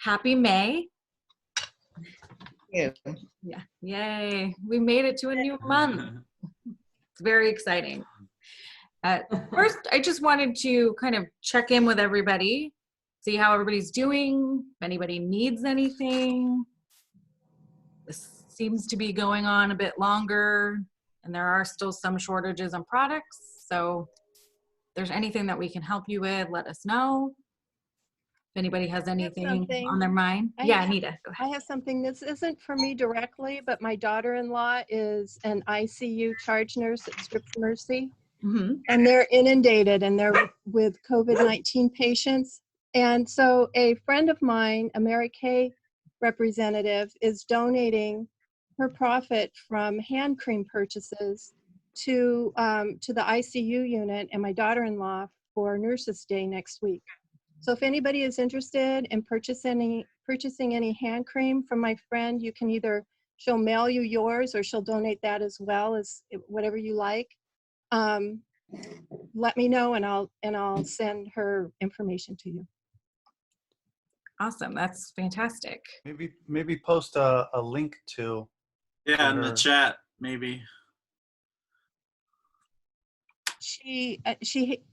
Happy May. Yeah. Yeah, yay. We made it to a new month. It's very exciting. First, I just wanted to kind of check in with everybody, see how everybody's doing, if anybody needs anything. This seems to be going on a bit longer, and there are still some shortages on products. So if there's anything that we can help you with, let us know. If anybody has anything on their mind. Yeah, Anita, go ahead. I have something. This isn't for me directly, but my daughter-in-law is an ICU charge nurse at Scripps Mercy. Mm-hmm. And they're inundated, and they're with COVID-19 patients. And so a friend of mine, a Mary Kay representative, is donating her profit from hand cream purchases to the ICU unit and my daughter-in-law for Nurses Day next week. So if anybody is interested in purchasing any hand cream from my friend, you can either, she'll mail you yours or she'll donate that as well, as whatever you like. Let me know and I'll send her information to you. Awesome, that's fantastic. Maybe post a link to. Yeah, in the chat, maybe. She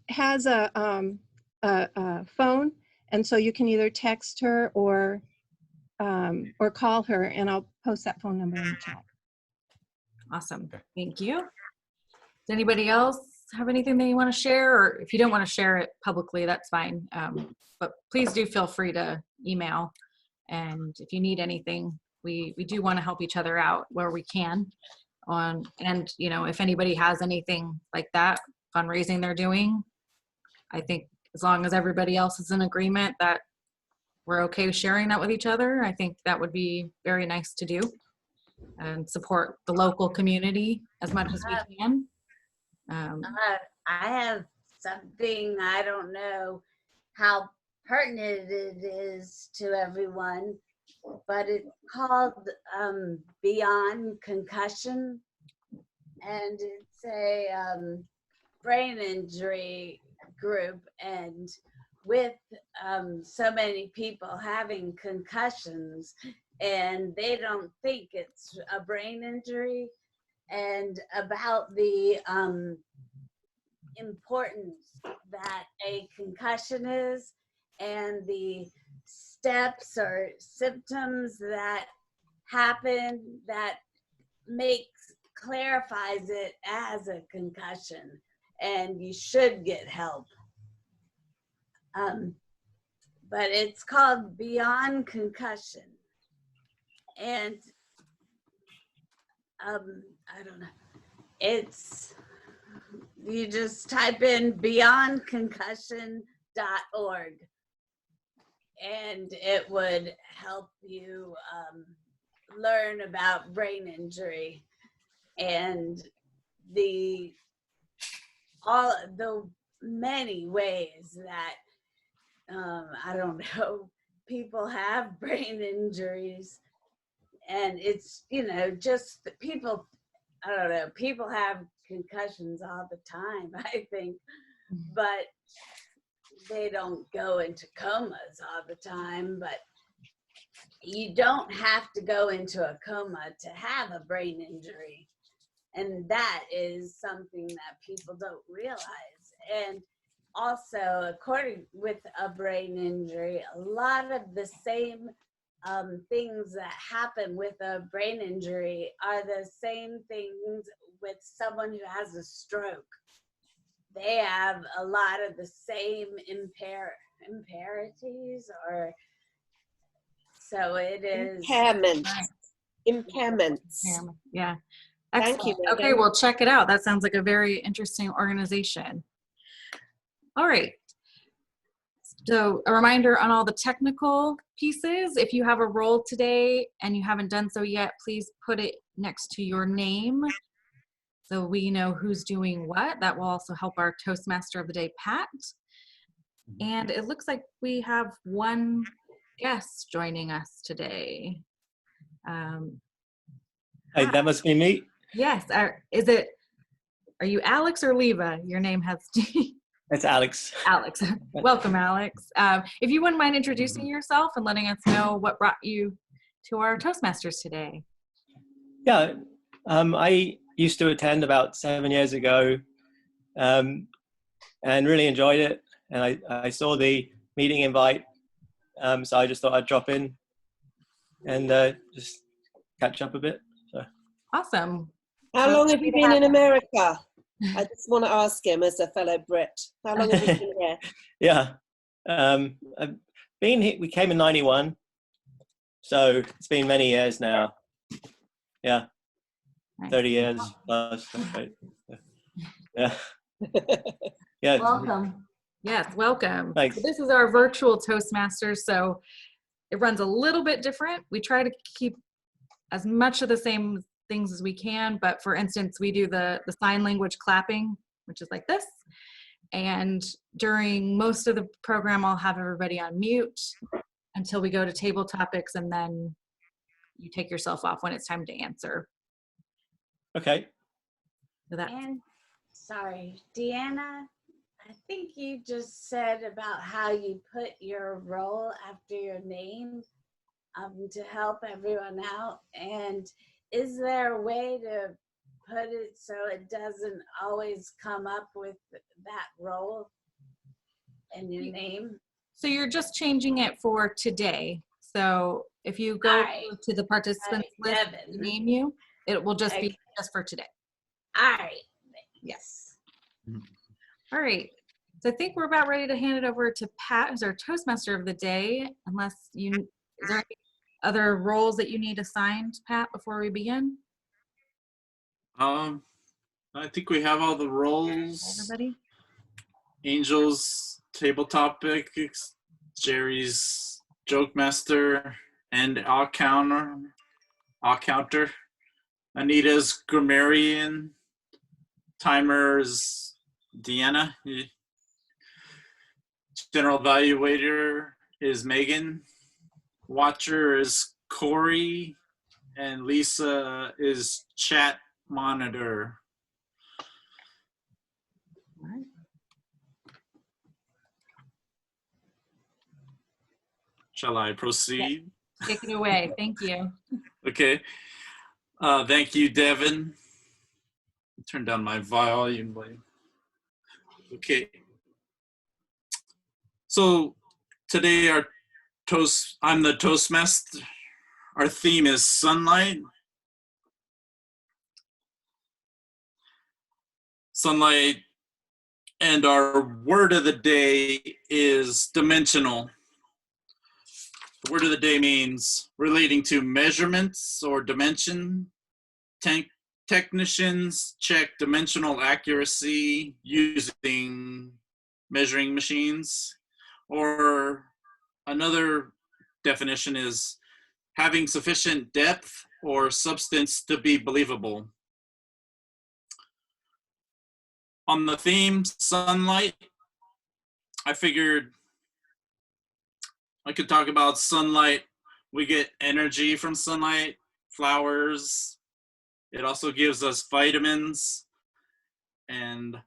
has a phone, and so you can either text her or call her, and I'll post that phone number in the chat. Awesome, thank you. Does anybody else have anything that you want to share? Or if you don't want to share it publicly, that's fine. But please do feel free to email. And if you need anything, we do want to help each other out where we can. And you know, if anybody has anything like that, fundraising they're doing, I think as long as everybody else is in agreement that we're okay with sharing that with each other, I think that would be very nice to do and support the local community as much as we can. I have something, I don't know how pertinent it is to everyone, but it's called Beyond Concussion, and it's a brain injury group, and with so many people having concussions and they don't think it's a brain injury, and about the importance that a concussion is and the steps or symptoms that happen that clarifies it as a concussion, and you should get help. But it's called Beyond Concussion, and I don't know, it's, you just type in beyondconcussion.org and it would help you learn about brain injury and all the many ways that I don't know, people have brain injuries. And it's, you know, just the people, I don't know, people have concussions all the time, I think, but they don't go into comas all the time. But you don't have to go into a coma to have a brain injury. And that is something that people don't realize. And also, according with a brain injury, a lot of the same things that happen with a brain injury are the same things with someone who has a stroke. They have a lot of the same impairments, or so it is. Impairments. Yeah. Thank you, Excellent. Okay, well, check it out. That sounds like a very interesting organization. All right. So a reminder on all the technical pieces, if you have a role today and you haven't done so yet, please put it next to your name so we know who's doing what. That will also help our Toastmaster of the Day, Pat. And it looks like we have one guest joining us today. Hey, that must be me. Yes. Are you Alex or Leva? Your name has It's Alex. Alex. Welcome, Alex. If you wouldn't mind introducing yourself and letting us know what brought you to our Toastmasters today. Yeah, I used to attend about 7 years ago and really enjoyed it. And I saw the meeting invite, so I just thought I'd drop in and just catch up a bit. So. Awesome. How long have you been in America? I just want to ask him as a fellow Brit. How long have you been here? Yeah, I've been here. We came in '91, so it's been many years now. Yeah, 30 years plus. Right? Yeah. Yeah. Welcome. Yes, welcome. Thanks. So this is our virtual Toastmasters, so it runs a little bit different. We try to keep as much of the same things as we can, but for instance, we do the sign language clapping, which is like this. And during most of the program, I'll have everybody on mute until we go to table topics, and then you take yourself off when it's time to answer. Okay. So that. And sorry, Deanna, I think you just said about how you put your role after your name to help everyone out. And is there a way to put it so it doesn't always come up with that role in your name? So you're just changing it for today. So if you go to the participants list, Devin. name you, it will just be just for today. All right. Yes. All right. So I think we're about ready to hand it over to Pat, who's our Toastmaster of the day, unless is there any other roles that you need assigned, Pat, before we begin? I think we have all the roles. Everybody? Angel's table topics, Jerry's joke master, and I'll counter. Anita's grammarian. Timer's Deanna. General evaluator is Megan. Watcher is Corey. And Lisa is chat monitor. All right. Shall I proceed? Yes. Take it away. Thank you. Okay. Thank you, Devin. Turn down my volume. Okay. So today I'm the Toastmaster. Our theme is sunlight. Sunlight. And our word of the day is dimensional. The word of the day means relating to measurements or dimension. Technicians check dimensional accuracy using measuring machines. Or another definition is having sufficient depth or substance to be believable. On the theme, sunlight, I figured I could talk about sunlight. We get energy from sunlight, flowers. It also gives us vitamins. And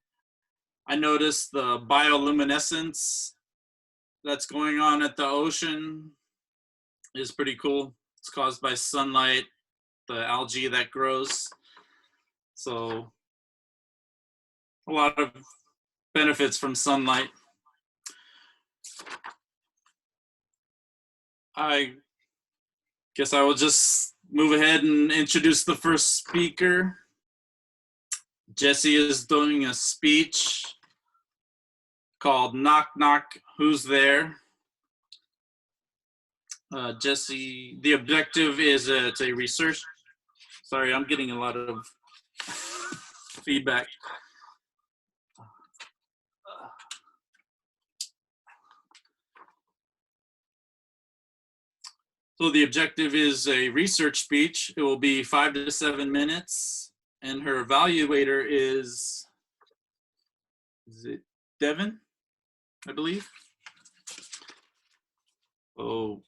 I noticed the bioluminescence that's going on at the ocean is pretty cool. It's caused by sunlight, the algae that grows. So a lot of benefits from sunlight. I guess I will just move ahead and introduce the first speaker. Jesse is doing a speech called Knock Knock, Who's There? Jesse, the objective is it's a research. Sorry, I'm getting a lot of feedback. So the objective is a research speech. It will be 5 to 7 minutes. And her evaluator is it Devin, I believe? Oh,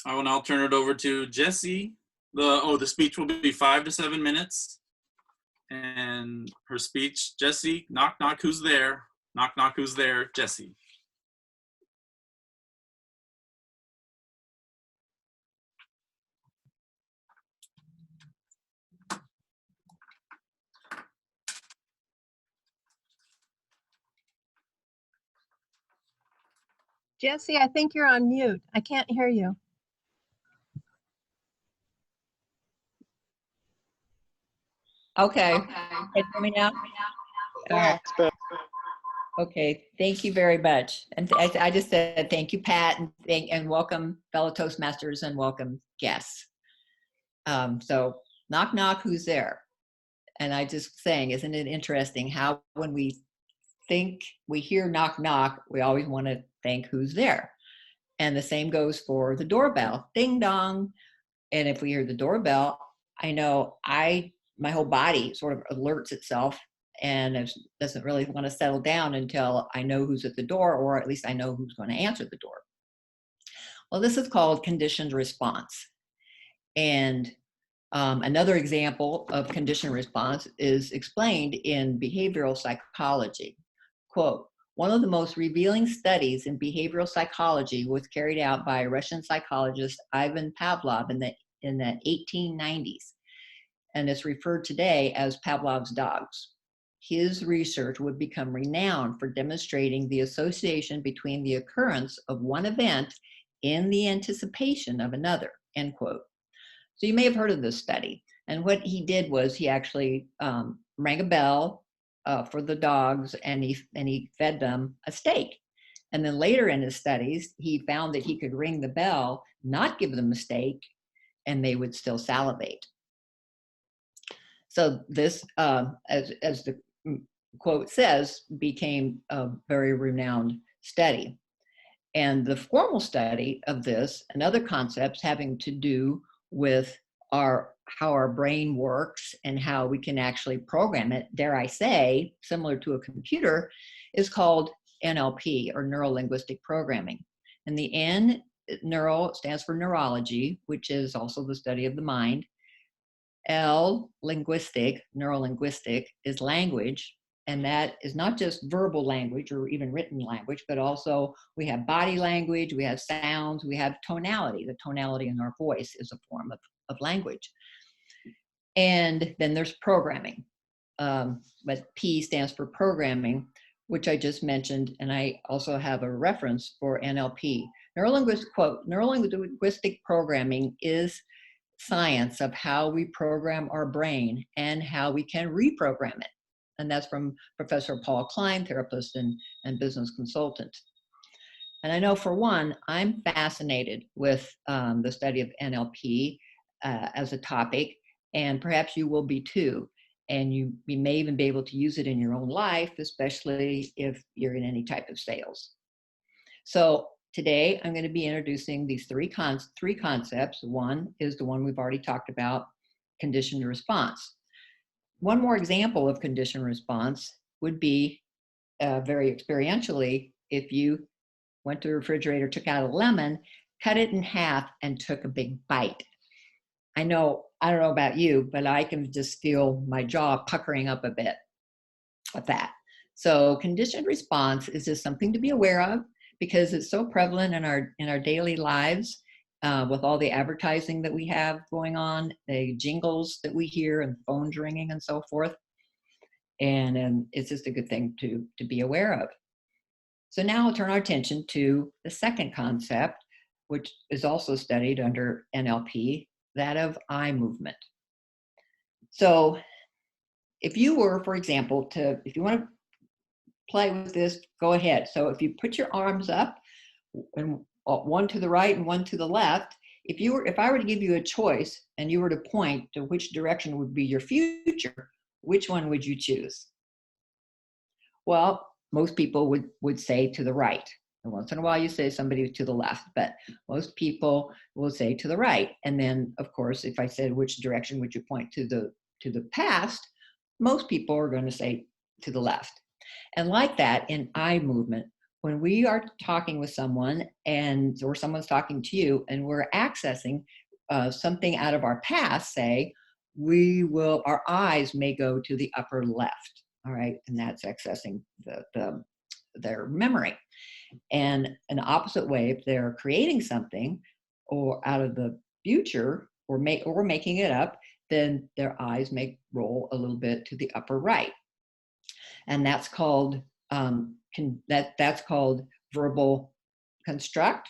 I will now turn it over to Jesse. The speech will be 5 to 7 minutes. And her speech, Jesse, knock, knock, who's there? Knock, knock, who's there? Jesse. Jesse, I think you're on mute. I can't hear you. Okay. Can you hear me now? All right. Okay. Thank you very much. And I just said thank you, Pat, and welcome fellow Toastmasters and welcome guests. So knock, knock, who's there? And I just saying, isn't it interesting how when we hear knock, knock, we always want to think who's there. And the same goes for the doorbell, ding dong. And if we hear the doorbell, I know my whole body sort of alerts itself and doesn't really want to settle down until I know who's at the door, or at least I know who's going to answer the door. Well, this is called conditioned response. And another example of conditioned response is explained in behavioral psychology. Quote, one of the most revealing studies in behavioral psychology was carried out by Russian psychologist Ivan Pavlov in the 1890s, and is referred today as Pavlov's dogs. His research would become renowned for demonstrating the association between the occurrence of one event in the anticipation of another, end quote. So you may have heard of this study. And what he did was he actually rang a bell for the dogs, and he fed them a steak. And then later in his studies, he found that he could ring the bell, not give them a steak, and they would still salivate. So this, as the quote says, became a very renowned study. And the formal study of this and other concepts having to do with how our brain works and how we can actually program it, dare I say, similar to a computer, is called NLP, or neuro-linguistic programming. And the N, neural, stands for neurology, which is also the study of the mind. L, linguistic, neuro-linguistic, is language. And that is not just verbal language or even written language, but also we have body language, we have sounds, we have tonality. The tonality in our voice is a form of language. And then there's programming. But P stands for programming, which I just mentioned. And I also have a reference for NLP. Neuro-linguistic programming is science of how we program our brain and how we can reprogram it. And that's from Professor Paul Klein, therapist and business consultant. And I know for one, I'm fascinated with the study of NLP as a topic, and perhaps you will be too. And you may even be able to use it in your own life, especially if you're in any type of sales. So today I'm going to be introducing these three concepts. One is the one we've already talked about, conditioned response. One more example of conditioned response would be very experientially, if you went to the refrigerator, took out a lemon, cut it in half, and took a big bite. I don't know about you, but I can just feel my jaw puckering up a bit with that. So conditioned response is just something to be aware of because it's so prevalent in our daily lives. With all the advertising that we have going on, the jingles that we hear and phones ringing and so forth. And it's just a good thing to be aware of. So now I'll turn our attention to the second concept, which is also studied under NLP, that of eye movement. So if you were, for example, if you want to play with this, go ahead. So if you put your arms up, and one to the right and one to the left, if I were to give you a choice and you were to point to which direction would be your future, which one would you choose? Well, most people would say to the right. And once in a while you say somebody to the left, but most people will say to the right. And then of course, if I said which direction would you point to the past, most people are going to say to the left. And like that in eye movement, when we are talking with someone or someone's talking to you and we're accessing something out of our past, say, our eyes may go to the upper left, all right? And that's accessing the their memory. And an opposite way, if they're creating something or out of the future or making it up, then their eyes may roll a little bit to the upper right. And that's called that's called verbal construct,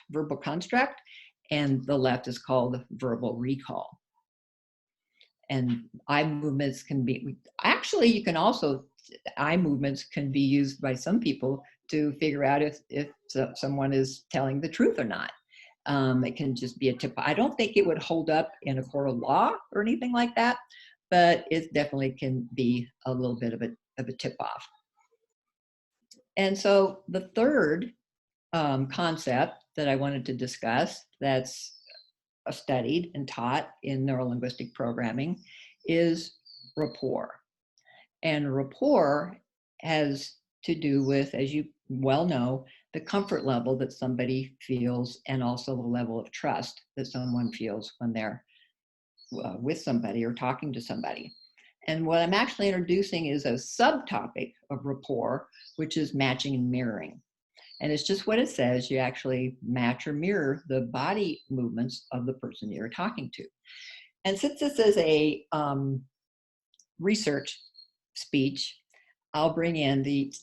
and the left is called verbal recall. And eye movements can be, actually, you can also, eye movements can be used by some people to figure out if someone is telling the truth or not. It can just be a tip. I don't think it would hold up in a court of law or anything like that, but it definitely can be a little bit of a tip off. And so the third concept that I wanted to discuss that's studied and taught in neurolinguistic programming is rapport. And rapport has to do with, as you well know, the comfort level that somebody feels and also the level of trust that someone feels when they're with somebody or talking to somebody. And what I'm actually introducing is a subtopic of rapport, which is matching and mirroring. And it's just what it says. You actually match or mirror the body movements of the person you're talking to. And since this is a research speech, I'll bring in the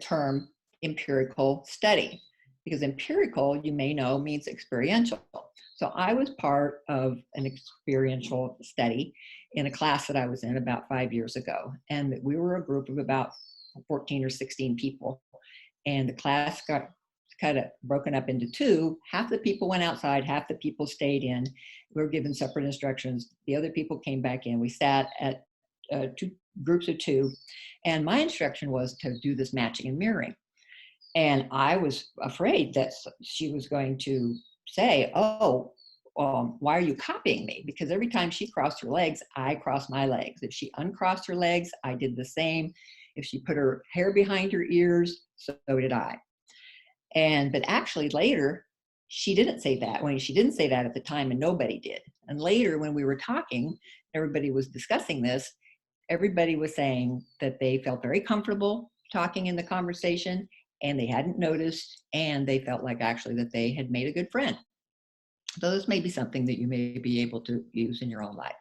term empirical study, because empirical, you may know, means experiential. So I was part of an experiential study in a class that I was in about 5 years ago. And we were a group of about 14 or 16 people. And the class got kind of broken up into two. Half the people went outside, half the people stayed in. We were given separate instructions. The other people came back in. We sat at two groups of two. And my instruction was to do this matching and mirroring. And I was afraid that she was going to say, oh, why are you copying me? Because every time she crossed her legs, I crossed my legs. If she uncrossed her legs, I did the same. If she put her hair behind her ears, so did I. But actually later, she didn't say that. She didn't say that at the time, and nobody did. And later, when we were talking, everybody was discussing this. Everybody was saying that they felt very comfortable talking in the conversation, and they hadn't noticed, and they felt like actually that they had made a good friend. So this may be something that you may be able to use in your own life.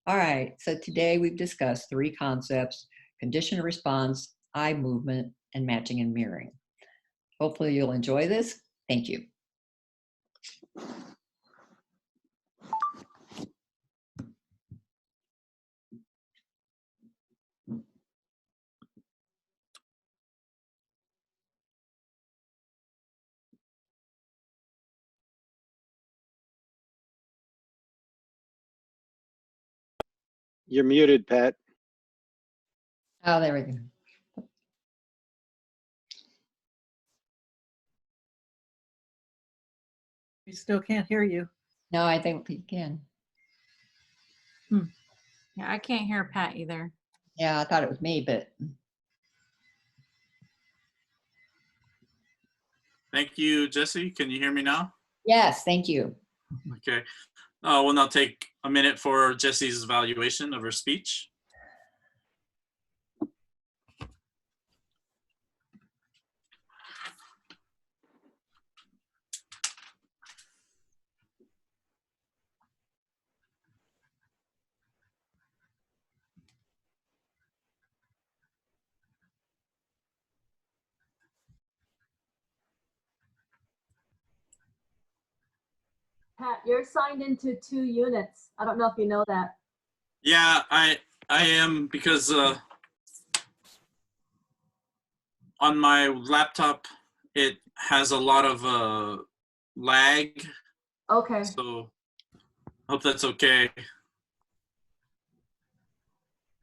All right, so today we've discussed 3 concepts: conditional response, eye movement, and matching and mirroring. Hopefully you'll enjoy this. Thank you. You're muted, Pat. Oh, there we go. We still can't hear you. No, I think we can. Yeah, I can't hear Pat either. Yeah, I thought it was me, but. Thank you, Jesse. Can you hear me now? Yes, thank you. Okay. We'll now take a minute for Jesse's evaluation of her speech. Pat, you're signed into 2 units. I don't know if you know that. Yeah, I am, because on my laptop it has a lot of lag. Okay. So I hope that's okay.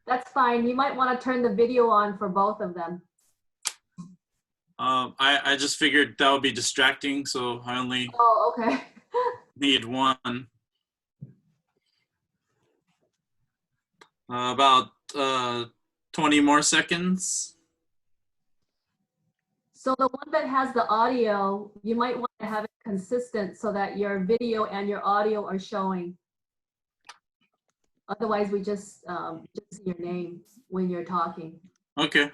That's fine. You might want to turn the video on for both of them. I just figured that would be distracting, so I only Okay. need one. About 20 more seconds. So the one that has the audio, you might want to have it consistent so that your video and your audio are showing. Otherwise, we just see your name when you're talking. Okay.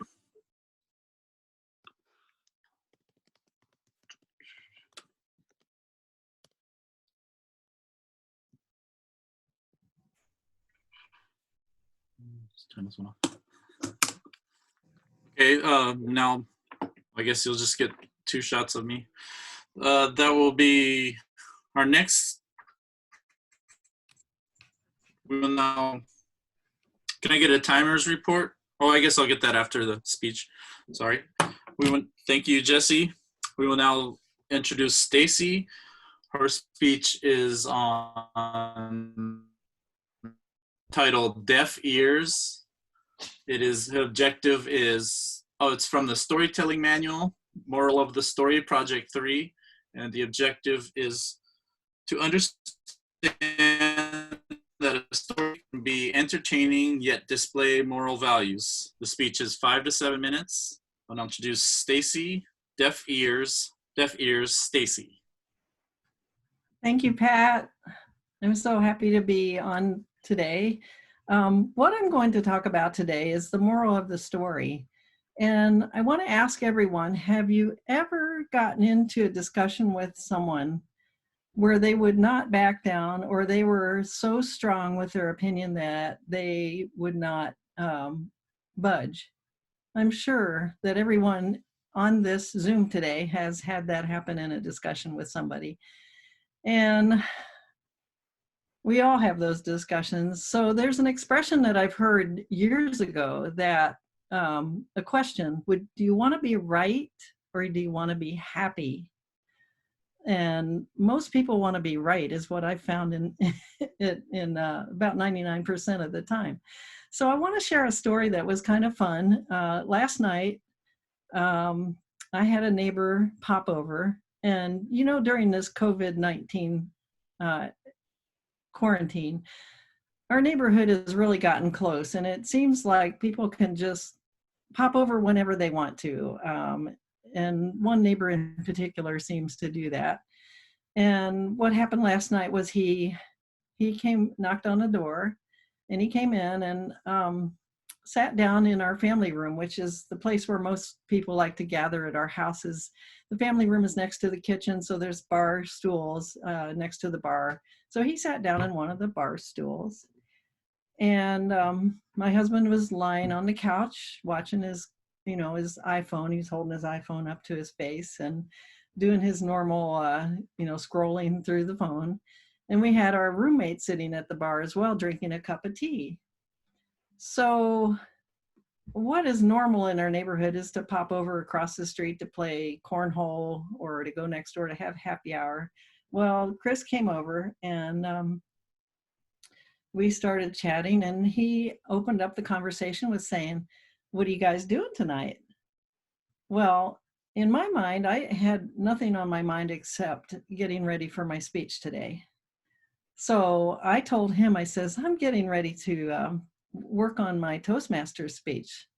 Let's turn this one off. Okay, now I guess you'll just get 2 shots of me. That will be our next. We will now. Can I get a timers report? Oh, I guess I'll get that after the speech. Sorry. Thank you, Jesse. We will now introduce Stacy. Her speech is on titled Deaf Ears. Her objective is, it's from the Storytelling Manual, Moral of the Story, Project 3. And the objective is to understand that a story can be entertaining yet display moral values. The speech is 5 to 7 minutes. I'll introduce Stacy, Deaf Ears, Stacy. Thank you, Pat. I'm so happy to be on today. What I'm going to talk about today is the moral of the story. And I want to ask everyone, have you ever gotten into a discussion with someone where they would not back down, or they were so strong with their opinion that they would not budge? I'm sure that everyone on this Zoom today has had that happen in a discussion with somebody. And we all have those discussions. So there's an expression that I've heard years ago that a question, do you want to be right or do you want to be happy? And most people want to be right, is what I found in about 99% of the time. So I want to share a story that was kind of fun. Last night, I had a neighbor pop over, and during this COVID-19 quarantine, our neighborhood has really gotten close, and it seems like people can just pop over whenever they want to. And one neighbor in particular seems to do that. And what happened last night was he knocked on the door, and he came in and sat down in our family room, which is the place where most people like to gather at our houses. The family room is next to the kitchen, so there's bar stools next to the bar. So he sat down in one of the bar stools. And my husband was lying on the couch watching his iPhone. He's holding his iPhone up to his face and doing his normal, scrolling through the phone. And we had our roommate sitting at the bar as well, drinking a cup of tea. So what is normal in our neighborhood is to pop over across the street to play cornhole or to go next door to have happy hour. Well, Chris came over and we started chatting, and he opened up the conversation with saying, "What are you guys doing tonight?" Well, in my mind, I had nothing on my mind except getting ready for my speech today. So I told him, I says, "I'm getting ready to work on my Toastmasters speech."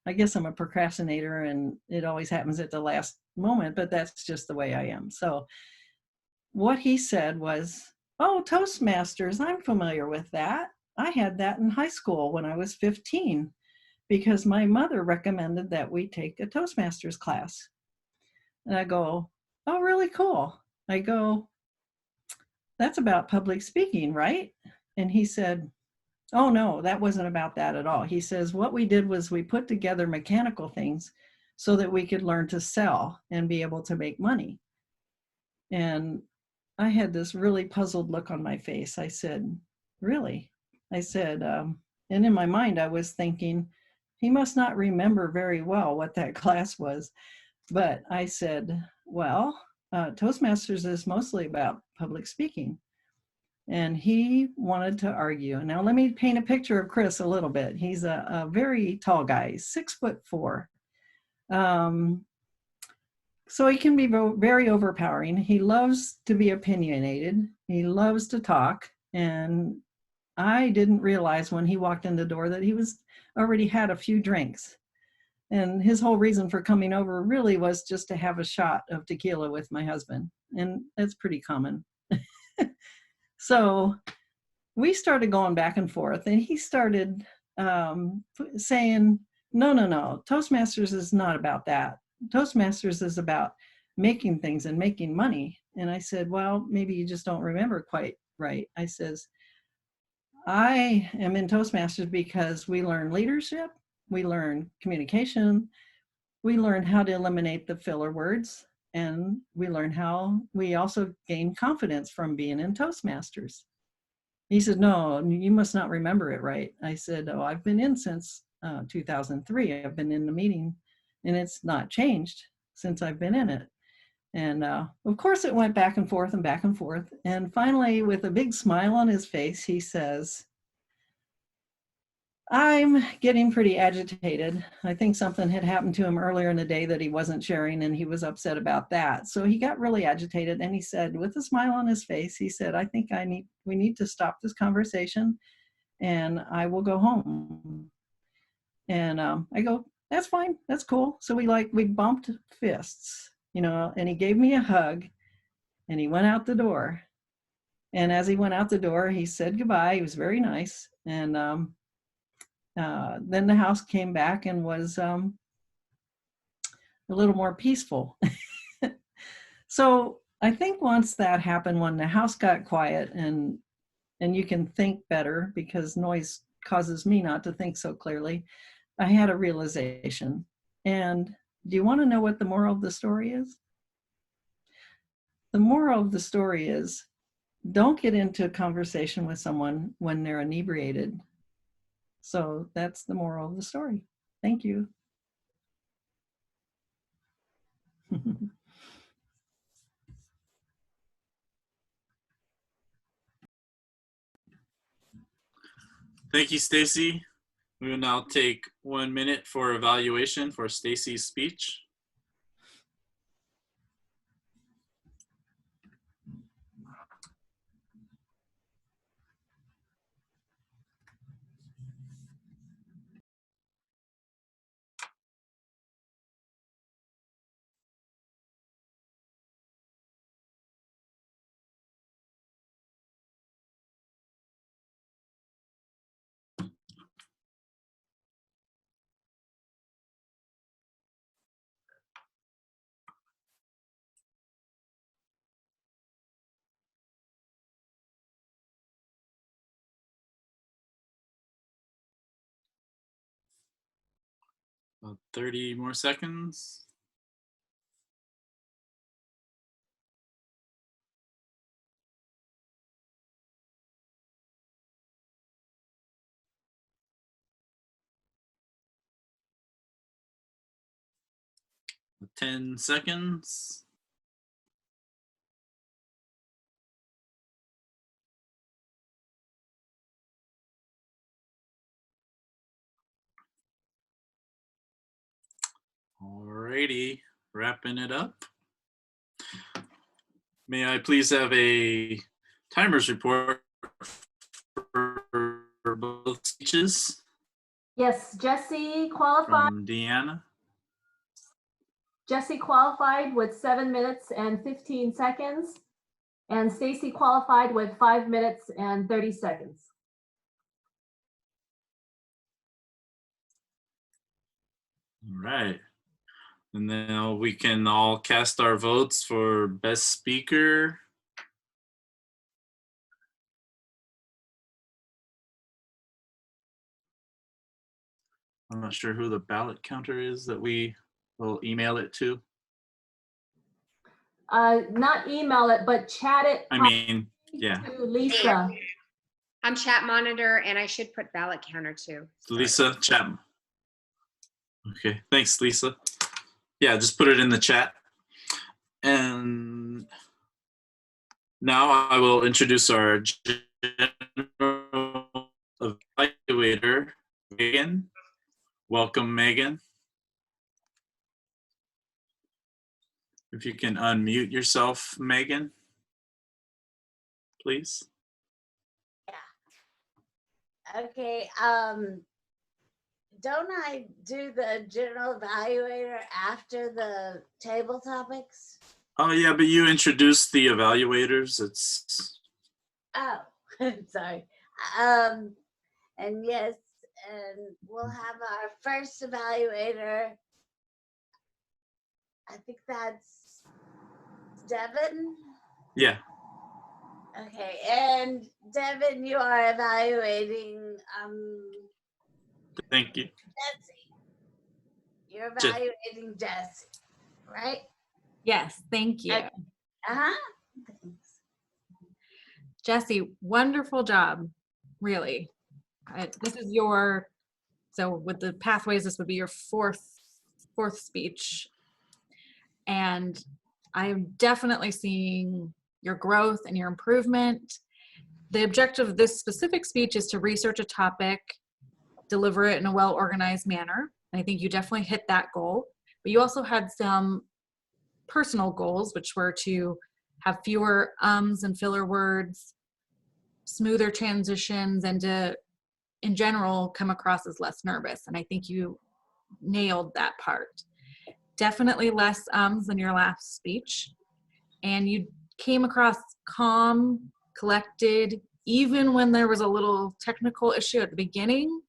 I guess I'm a procrastinator and it always happens at the last moment, but that's just the way I am. So what he said was, "Oh, Toastmasters, I'm familiar with that. I had that in high school when I was 15 because my mother recommended that we take a Toastmasters class." And I go, "Oh, really cool." I go, "That's about public speaking, right?" And he said, "Oh, no, that wasn't about that at all." He says, "What we did was we put together mechanical things so that we could learn to sell and be able to make money." And I had this really puzzled look on my face. I said, "Really?" I said, and in my mind, I was thinking, he must not remember very well what that class was. But I said, "Well, Toastmasters is mostly about public speaking." And he wanted to argue. Now, let me paint a picture of Chris a little bit. He's a very tall guy, 6'4". So he can be very overpowering. He loves to be opinionated. He loves to talk. And I didn't realize when he walked in the door that he was already had a few drinks. And his whole reason for coming over really was just to have a shot of tequila with my husband. And that's pretty common. So we started going back and forth, and he started saying, no, Toastmasters is not about that. Toastmasters is about making things and making money. And I said, "Well, maybe you just don't remember quite right." I says, I am in Toastmasters because we learn leadership, we learn communication, we learn how to eliminate the filler words, and we learn how we also gain confidence from being in Toastmasters. He said, no, you must not remember it right. I said, oh, I've been in since 2003. I've been in the meeting and it's not changed since I've been in it. And of course it went back and forth and back and forth. And finally, with a big smile on his face, he says, I'm getting pretty agitated. I think something had happened to him earlier in the day that he wasn't sharing, and he was upset about that. So he got really agitated, and he said, with a smile on his face, he said, I think we need to stop this conversation, and I will go home. And I go, that's fine, that's cool. So we bumped fists, you know, and he gave me a hug, and he went out the door. And as he went out the door, he said goodbye. He was very nice. And then the house came back and was a little more peaceful. So I think once that happened, when the house got quiet and you can think better because noise causes me not to think so clearly, I had a realization. And do you want to know what the moral of the story is? The moral of the story is, don't get into a conversation with someone when they're inebriated. So that's the moral of the story. Thank you. Thank you, Stacy. We will now take 1 minute for evaluation for Stacy's speech. About 30 more seconds. About 10 seconds. Alrighty, wrapping it up. May I please have a timers report for both speeches Yes, Jesse qualified. from Deanna? Jesse qualified with 7 minutes and 15 seconds. And Stacy qualified with 5 minutes and 30 seconds. All right. And now we can all cast our votes for best speaker. I'm not sure who the ballot counter is that we will email it to. Not email it, but chat it. I mean, yeah. To Lisa. I'm chat monitor, and I should put ballot counter too. Lisa, chat. Okay, thanks, Lisa. Yeah, just put it in the chat. And now I will introduce our general evaluator, Megan. Welcome, Megan. If you can unmute yourself, Megan, please. Yeah. Okay. Don't I do the general evaluator after the table topics? Oh yeah, but you introduced the evaluators. It's Oh, sorry. And yes, and we'll have our first evaluator. I think that's Devin. yeah. Okay, and Devin, you are evaluating Thank you. Jesse. You're Je- evaluating Jesse, right? Yes, thank you. Uh-huh. Thanks. Jesse, wonderful job, really. This is your, so with the pathways, this would be your fourth speech. And I'm definitely seeing your growth and your improvement. The objective of this specific speech is to research a topic, deliver it in a well-organized manner. And I think you definitely hit that goal. But you also had some personal goals, which were to have fewer ums and filler words, smoother transitions, and to, in general, come across as less nervous. And I think you nailed that part. Definitely less ums than your last speech. And you came across calm, collected, even when there was a little technical issue at the beginning.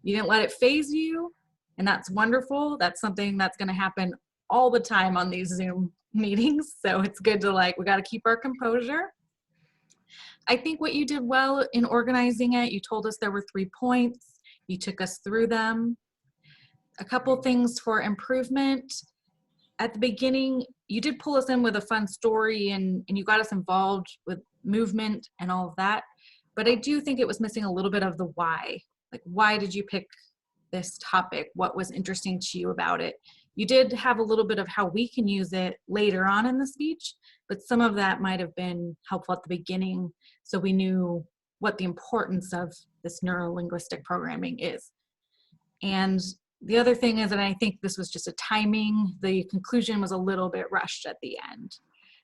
You didn't let it phase you, and that's wonderful. That's something that's going to happen all the time on these Zoom meetings. So it's good to we got to keep our composure. I think what you did well in organizing it, you told us there were 3 points. You took us through them. A couple things for improvement. At the beginning, you did pull us in with a fun story and you got us involved with movement and all of that. But I do think it was missing a little bit of the why. Like, why did you pick this topic? What was interesting to you about it? You did have a little bit of how we can use it later on in the speech, but some of that might have been helpful at the beginning so we knew what the importance of this neuro-linguistic programming is. And the other thing is, and I think this was just a timing, the conclusion was a little bit rushed at the end.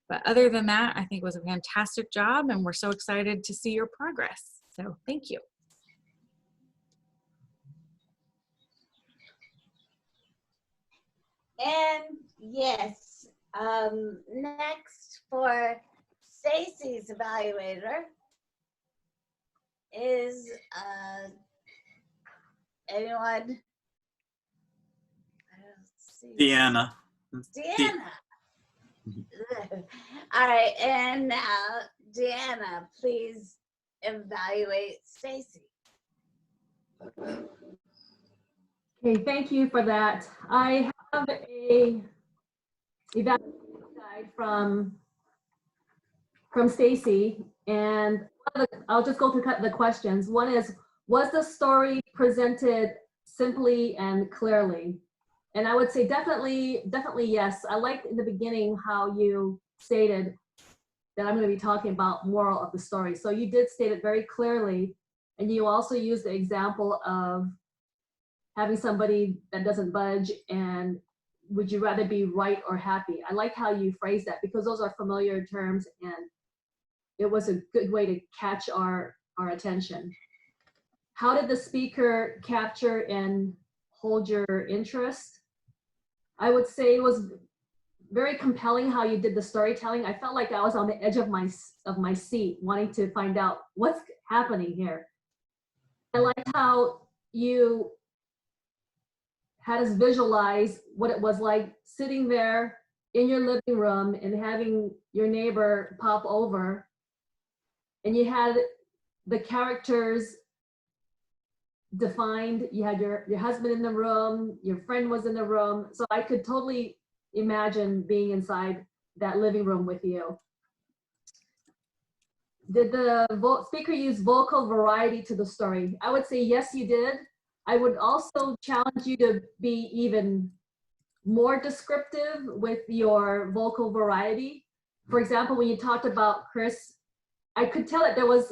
But other than that, I think it was a fantastic job, and we're so excited to see your progress. So thank you. And yes, next for Stacy's evaluator is anyone? I don't see. Deanna. Deanna. All right, and now Deanna, please evaluate Stacy. Okay, thank you for that. I have a evaluation guide from Stacy, and I'll just go through the questions. One is, was the story presented simply and clearly? And I would say definitely yes. I liked in the beginning how you stated that I'm going to be talking about moral of the story. So you did state it very clearly, and you also used the example of having somebody that doesn't budge and would you rather be right or happy? I like how you phrased that because those are familiar terms and it was a good way to catch our attention. How did the speaker capture and hold your interest? I would say it was very compelling how you did the storytelling. I felt like I was on the edge of my seat wanting to find out what's happening here. I liked how you had us visualize what it was like sitting there in your living room and having your neighbor pop over, and you had the characters defined. You had your husband in the room, your friend was in the room, so I could totally imagine being inside that living room with you. Did the speaker use vocal variety to the story? I would say yes, you did. I would also challenge you to be even more descriptive with your vocal variety. For example, when you talked about Chris, I could tell that there was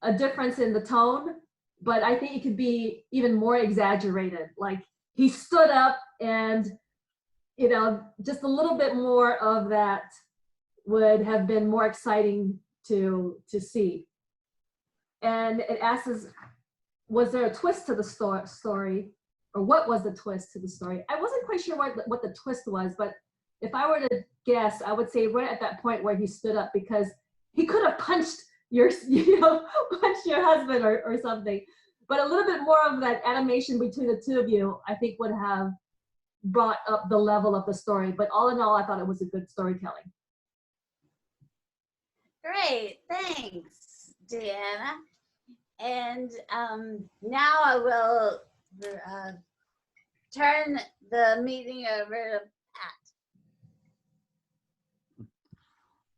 a difference in the tone, but I think it could be even more exaggerated. Like he stood up and, you know, just a little bit more of that would have been more exciting to see. And it asks, was there a twist to the story, or what was the twist to the story? I wasn't quite sure what the twist was, but if I were to guess, I would say right at that point where he stood up, because he could have punched your, punched your husband or something. But a little bit more of that animation between the two of you, I think would have brought up the level of the story. But all in all, I thought it was a good storytelling. Great, thanks, Deanna. And now I will turn the meeting over to Pat.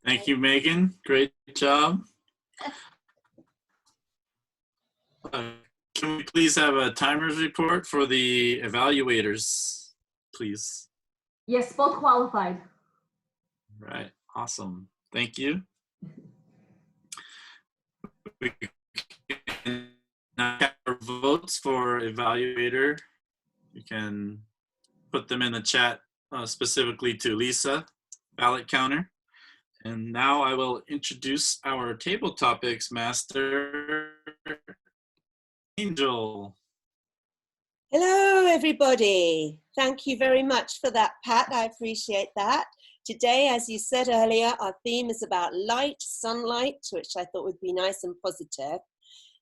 Thank you, Megan. Great job. Can we please have a timers report for the evaluators, please? Yes, both qualified. Right, awesome. Thank you. We can now have our votes for evaluator. You can put them in the chat specifically to Lisa, ballot counter. And now I will introduce our table topics master, Angel. Hello, everybody. Thank you very much for that, Pat. I appreciate that. Today, as you said earlier, our theme is about light, sunlight, which I thought would be nice and positive.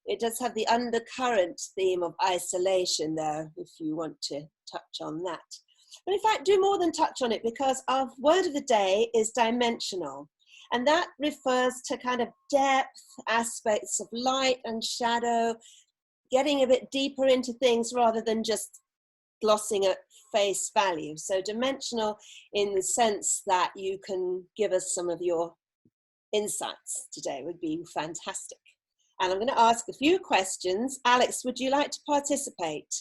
It does have the undercurrent theme of isolation, though, if you want to touch on that. But in fact, do more than touch on it, because our word of the day is dimensional. And that refers to kind of depth, aspects of light and shadow, getting a bit deeper into things rather than just glossing at face value. So dimensional in the sense that you can give us some of your insights today would be fantastic. And I'm going to ask a few questions. Alex, would you like to participate?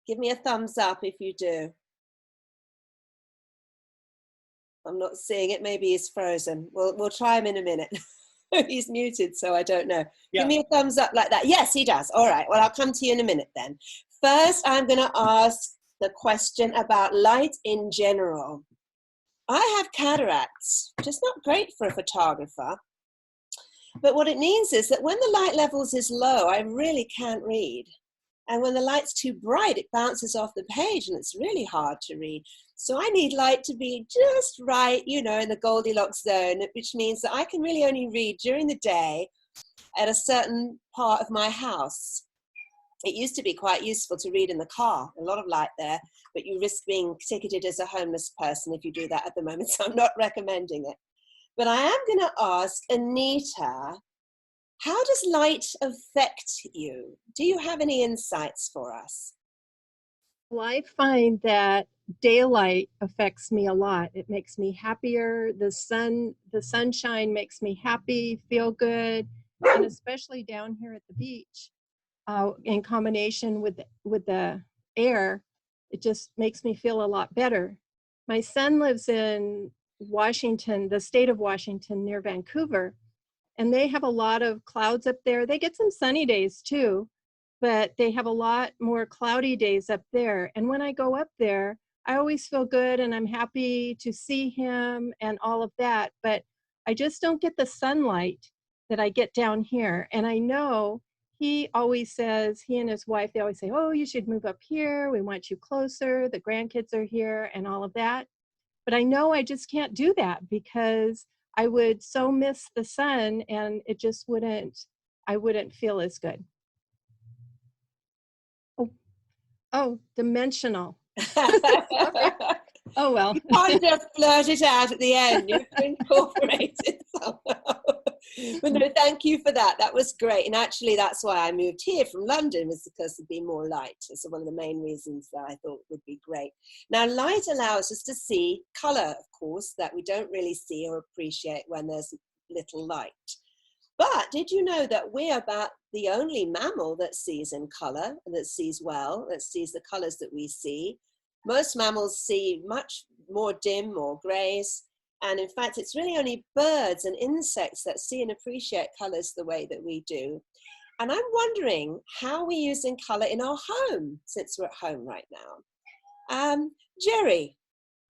Give me a thumbs up if you do. I'm not seeing it. Maybe he's frozen. We'll try him in a minute. He's muted, so I don't know. Yeah. Give me a thumbs up like that. Yes, he does. All right. Well, I'll come to you in a minute then. First, I'm going to ask the question about light in general. I have cataracts, which is not great for a photographer. But what it means is that when the light levels is low, I really can't read. And when the light's too bright, it bounces off the page and it's really hard to read. So I need light to be just right, you know, in the Goldilocks zone, which means that I can really only read during the day at a certain part of my house. It used to be quite useful to read in the car, a lot of light there, but you risk being ticketed as a homeless person if you do that at the moment, so I'm not recommending it. But I am going to ask Anita, how does light affect you? Do you have any insights for us? Well, I find that daylight affects me a lot. It makes me happier. The sunshine makes me happy, feel good, and especially down here at the beach, in combination with the air, it just makes me feel a lot better. My son lives in Washington, the state of Washington, near Vancouver, and they have a lot of clouds up there. They get some sunny days too, but they have a lot more cloudy days up there. And when I go up there, I always feel good and I'm happy to see him and all of that, but I just don't get the sunlight that I get down here. And I know he always says, he and his wife, they always say, oh, you should move up here. We want you closer. The grandkids are here and all of that. But I know I just can't do that because I would so miss the sun and it just I wouldn't feel as good. Oh, dimensional. Oh, well. You can't just blurt it out at the end. You have to incorporate it somehow. But no, thank you for that. That was great. And actually, that's why I moved here from London, was because there'd be more light. It's one of the main reasons that I thought would be great. Now, light allows us to see color, of course, that we don't really see or appreciate when there's little light. But did you know that we're about the only mammal that sees in color, that sees well, that sees the colors that we see? Most mammals see much more dim or grays. And in fact, it's really only birds and insects that see and appreciate colors the way that we do. And I'm wondering how we're using color in our home, since we're at home right now. Jerry,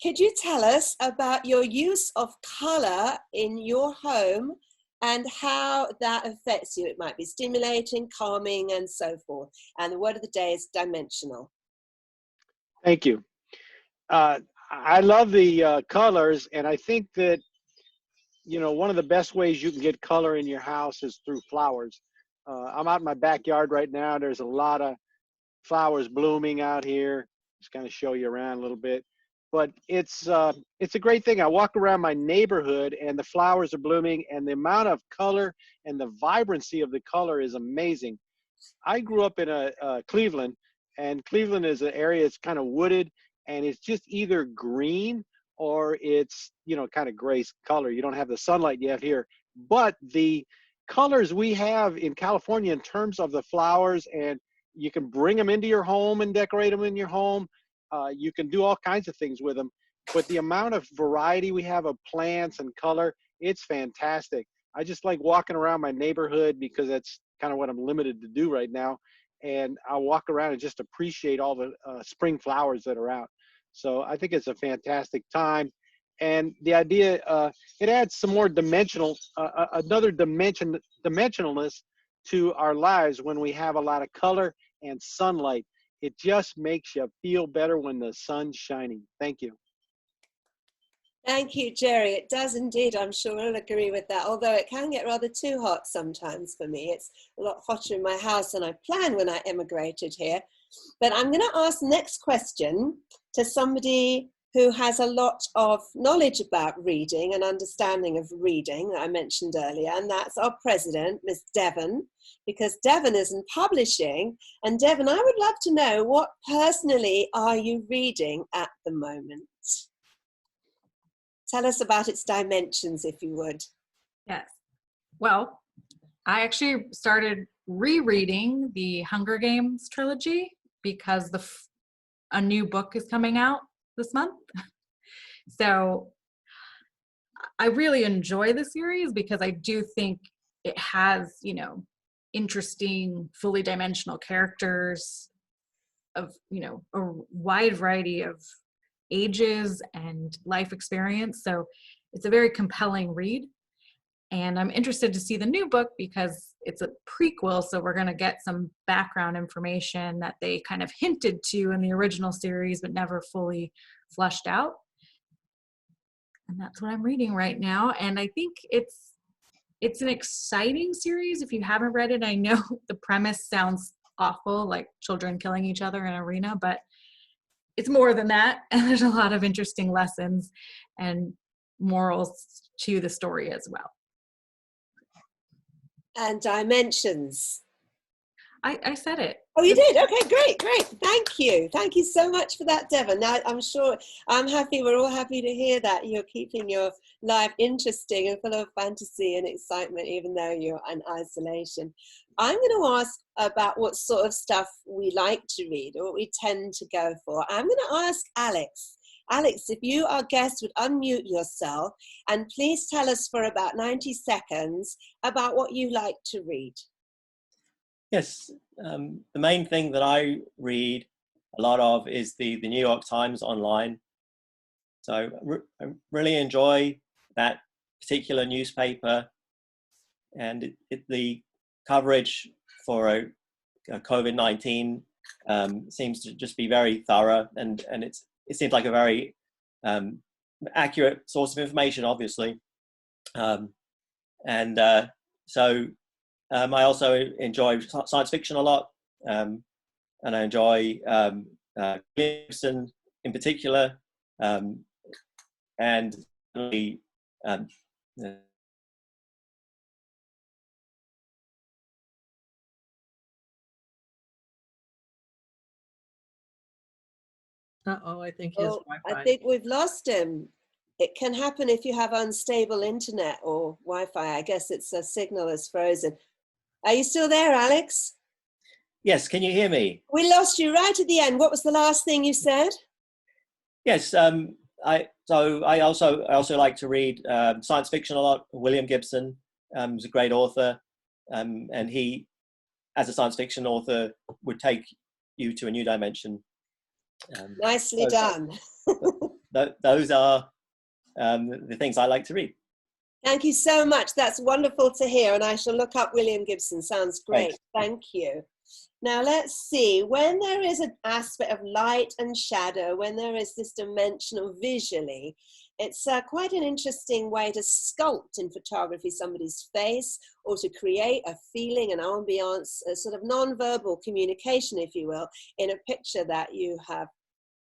could you tell us about your use of color in your home and how that affects you? It might be stimulating, calming, and so forth. And the word of the day is dimensional. Thank you. I love the colors, and I think that, you know, one of the best ways you can get color in your house is through flowers. I'm out in my backyard right now. There's a lot of flowers blooming out here. Just kind of show you around a little bit. but it's a great thing. I walk around my neighborhood and the flowers are blooming, and the amount of color and the vibrancy of the color is amazing. I grew up in Cleveland, and Cleveland is an area that's kind of wooded, and it's just either green or it's, you know, kind of gray color. You don't have the sunlight yet here, but the colors we have in California in terms of the flowers, and you can bring them into your home and decorate them in your home. You can do all kinds of things with them, but the amount of variety we have of plants and color, it's fantastic. I just like walking around my neighborhood because that's kind of what I'm limited to do right now. And I'll walk around and just appreciate all the spring flowers that are out. So I think it's a fantastic time. And the idea, it adds some more another dimensionalness to our lives when we have a lot of color and sunlight. It just makes you feel better when the sun's shining. Thank you. Thank you, Jerry. It does indeed. I'm sure we'll agree with that, although it can get rather too hot sometimes for me. It's a lot hotter in my house than I planned when I emigrated here. But I'm going to ask the next question to somebody who has a lot of knowledge about reading and understanding of reading that I mentioned earlier, and that's our president, Ms. Devon, because Devon is in publishing. And Devon, I would love to know, what personally are you reading at the moment? Tell us about its dimensions, if you would. Yes. Well, I actually started rereading the Hunger Games trilogy because a new book is coming out this month. So I really enjoy the series because I do think it has, you know, interesting, fully dimensional characters of, you know, a wide variety of ages and life experience. So it's a very compelling read. And I'm interested to see the new book because it's a prequel. So we're going to get some background information that they kind of hinted to in the original series, but never fully flushed out. And that's what I'm reading right now. And I think it's an exciting series. If you haven't read it, I know the premise sounds awful, like children killing each other in an arena, but it's more than that. And there's a lot of interesting lessons and morals to the story as well. And dimensions. I said it. Oh, you did? Okay, great, great. Thank you. Thank you so much for that, Devon. Now, I'm sure, I'm happy, we're all happy to hear that you're keeping your life interesting and full of fantasy and excitement, even though you're in isolation. I'm going to ask about what sort of stuff we like to read or what we tend to go for. I'm going to ask Alex. Alex, if you, our guest, would unmute yourself and please tell us for about 90 seconds about what you like to read. Yes, the main thing that I read a lot of is the New York Times online. So I really enjoy that particular newspaper, and the coverage for COVID-19 seems to just be very thorough, and it seems like a very accurate source of information, obviously. So I also enjoy science fiction a lot, and I enjoy Gibson in particular, and really, Uh-oh, I think his Wi-Fi. I think we've lost him. It can happen if you have unstable internet or Wi-Fi. I guess it's a signal is frozen. Are you still there, Alex? Yes, can you hear me? We lost you right at the end. What was the last thing you said? Yes, I also like to read science fiction a lot. William Gibson is a great author, and he, as a science fiction author, would take you to a new dimension. Nicely done. Those are the things I like to read. Thank you so much. That's wonderful to hear, and I shall look up William Gibson. Sounds great. Thank you. Now let's see, when there is an aspect of light and shadow, when there is this dimensional visually, it's quite an interesting way to sculpt in photography somebody's face, or to create a feeling, an ambiance, a sort of non-verbal communication, if you will, in a picture that you have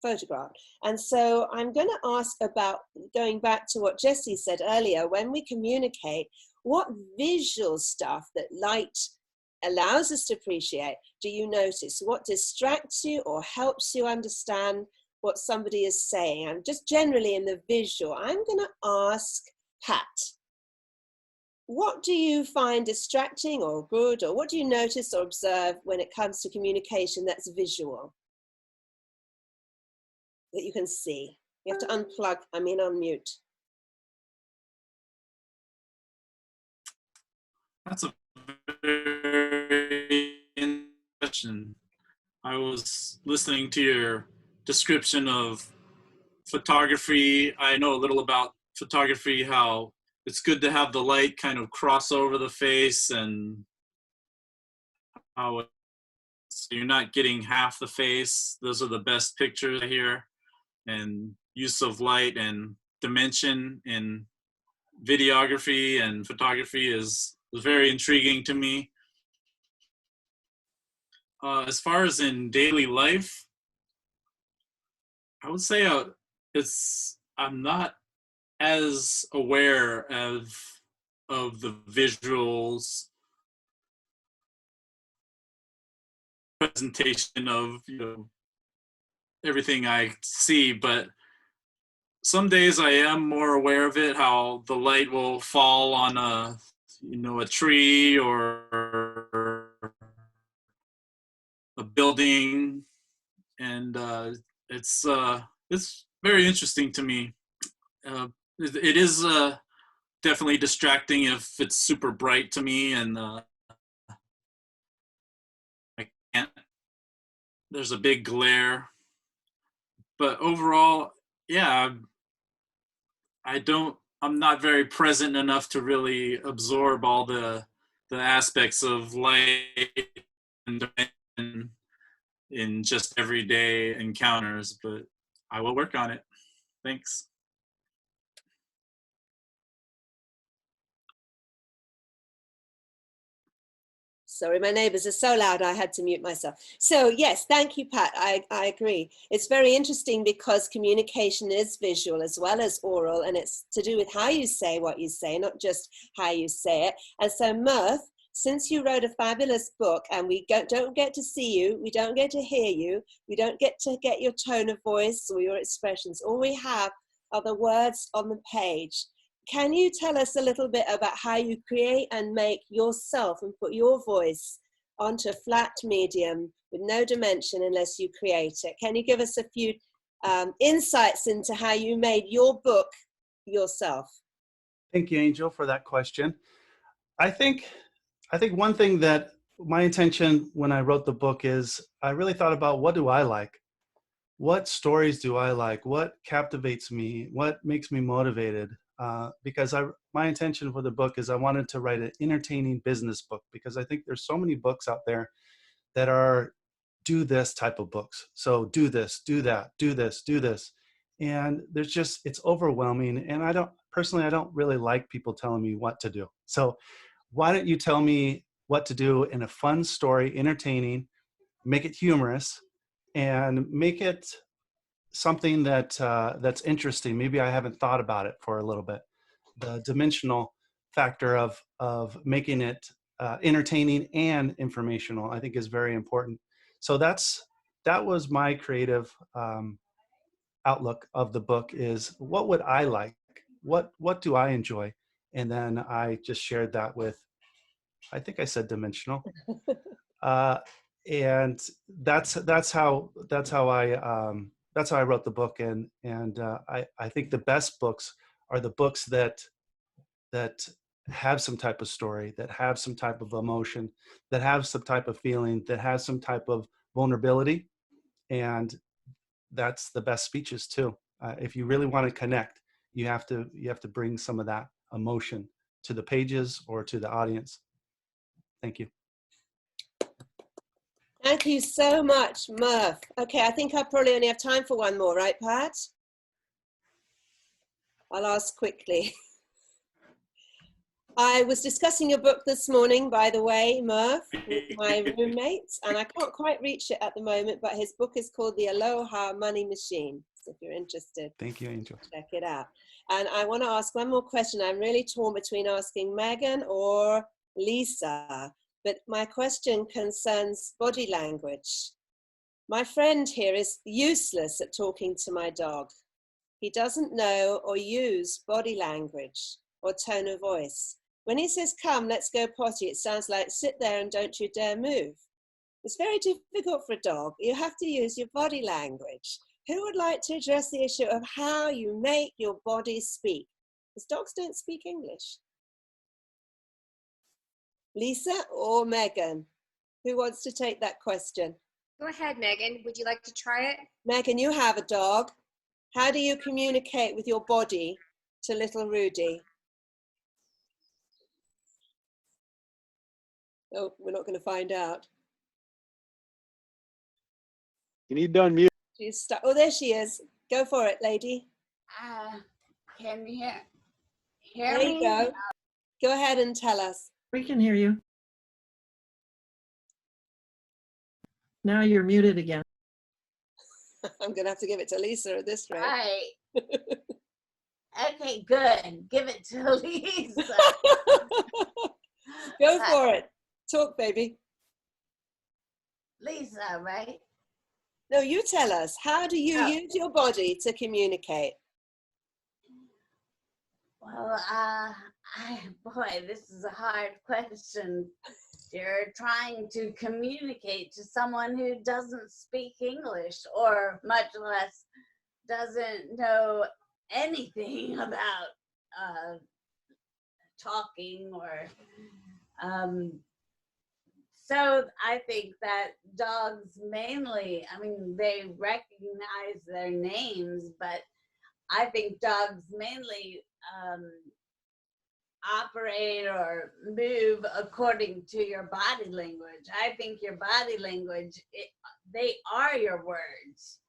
photograph. And so I'm going to ask about, going back to what Jessie said earlier, when we communicate, what visual stuff that light allows us to appreciate do you notice? What distracts you or helps you understand what somebody is saying? And just generally in the visual, I'm going to ask Pat, what do you find distracting or good, or what do you notice or observe when it comes to communication that's visual, that you can see? You have to unmute. That's a very interesting question. I was listening to your description of photography. I know a little about photography, how it's good to have the light kind of cross over the face, and how so you're not getting half the face. Those are the best pictures here. And use of light and dimension in videography and photography was very intriguing to me. As far as in daily life, I would say I'm not as aware of the visuals presentation of everything I see, but some days I am more aware of it, how the light will fall on a tree or a building, and it's very interesting to me. It is definitely distracting if it's super bright to me, and I can't. There's a big glare, but overall, yeah, I'm not very present enough to really absorb all the aspects of light and dimension in just everyday encounters, but I will work on it. Thanks. Sorry, my neighbors are so loud I had to mute myself. So yes, thank you, Pat. I agree. It's very interesting because communication is visual as well as oral, and it's to do with how you say what you say, not just how you say it. And so Murph, since you wrote a fabulous book and we don't get to see you, we don't get to hear you, we don't get to get your tone of voice or your expressions, all we have are the words on the page. Can you tell us a little bit about how you create and make yourself and put your voice onto a flat medium with no dimension unless you create it? Can you give us a few insights into how you made your book yourself? Thank you, Angel, for that question. I think one thing that my intention when I wrote the book is I really thought about, what do I like? What stories do I like? What captivates me? What makes me motivated? Because my intention for the book is I wanted to write an entertaining business book, because I think there's so many books out there that are do this type of books. So do this, do that, do this, do this. And it's overwhelming. And I don't really like people telling me what to do. So why don't you tell me what to do in a fun story, entertaining, make it humorous, and make it something that's interesting. Maybe I haven't thought about it for a little bit. The dimensional factor of making it entertaining and informational, I think, is very important. So that was my creative outlook of the book, is what would I like? What do I enjoy? And then I just shared that with, I think I said dimensional. And that's how I wrote the book. And I think the best books are the books that have some type of story, that have some type of emotion, that have some type of feeling, that has some type of vulnerability. And that's the best speeches too. If you really want to connect, you have to bring some of that emotion to the pages or to the audience. Thank you. Thank you so much, Murph. Okay, I think I probably only have time for one more, right, Pat? I'll ask quickly. I was discussing your book this morning, by the way, Murph, with my roommates, and I can't quite reach it at the moment, but his book is called The Aloha Money Machine. So if you're interested, Thank you, Angel. check it out. And I want to ask one more question. I'm really torn between asking Megan or Lisa, but my question concerns body language. My friend here is useless at talking to my dog. He doesn't know or use body language or tone of voice. When he says, come, let's go potty, it sounds like, sit there and don't you dare move. It's very difficult for a dog. You have to use your body language. Who would like to address the issue of how you make your body speak? Because dogs don't speak English. Lisa or Megan? Who wants to take that question? Go ahead, Megan. Would you like to try it? Megan, you have a dog. How do you communicate with your body to little Rudy? Oh, we're not going to find out. You need to unmute. She's stuck. Oh, there she is. Go for it, lady. Can you hear There me? you go. Go ahead and tell us. We can hear you. Now you're muted again. I'm going to have to give it to Lisa at this rate. Right. Okay, good. Give it to Lisa. Go for it. Talk, baby. Lisa, right? No, you tell us. How do you use your body to communicate? Well, boy, this is a hard question. You're trying to communicate to someone who doesn't speak English, or much less doesn't know anything about talking or so I think that dogs mainly, I mean, they recognize their names, but I think dogs mainly operate or move according to your body language. I think your body language, they are your words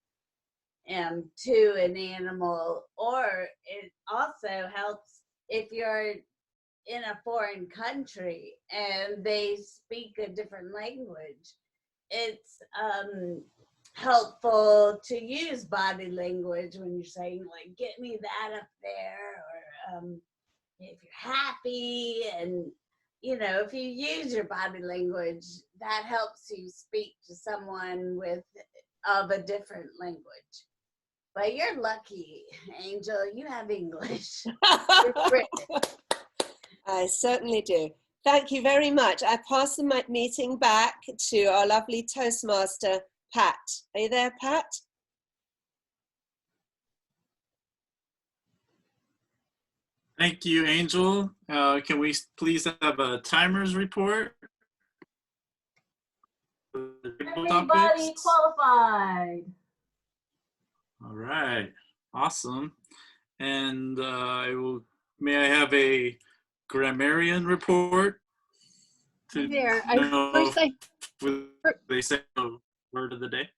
to an animal, or it also helps if you're in a foreign country and they speak a different language. It's helpful to use body language when you're saying, like, get me that up there, or if you're happy, and you know, if you use your body language, that helps you speak to someone of a different language. But you're lucky, Angel, you have English. I certainly do. Thank you very much. I pass the meeting back to our lovely Toastmaster, Pat. Are you there, Pat? Thank you, Angel. Can we please have a timers report? Everybody qualified. All right, awesome. And may I have a grammarian report? There, They say the word of the day.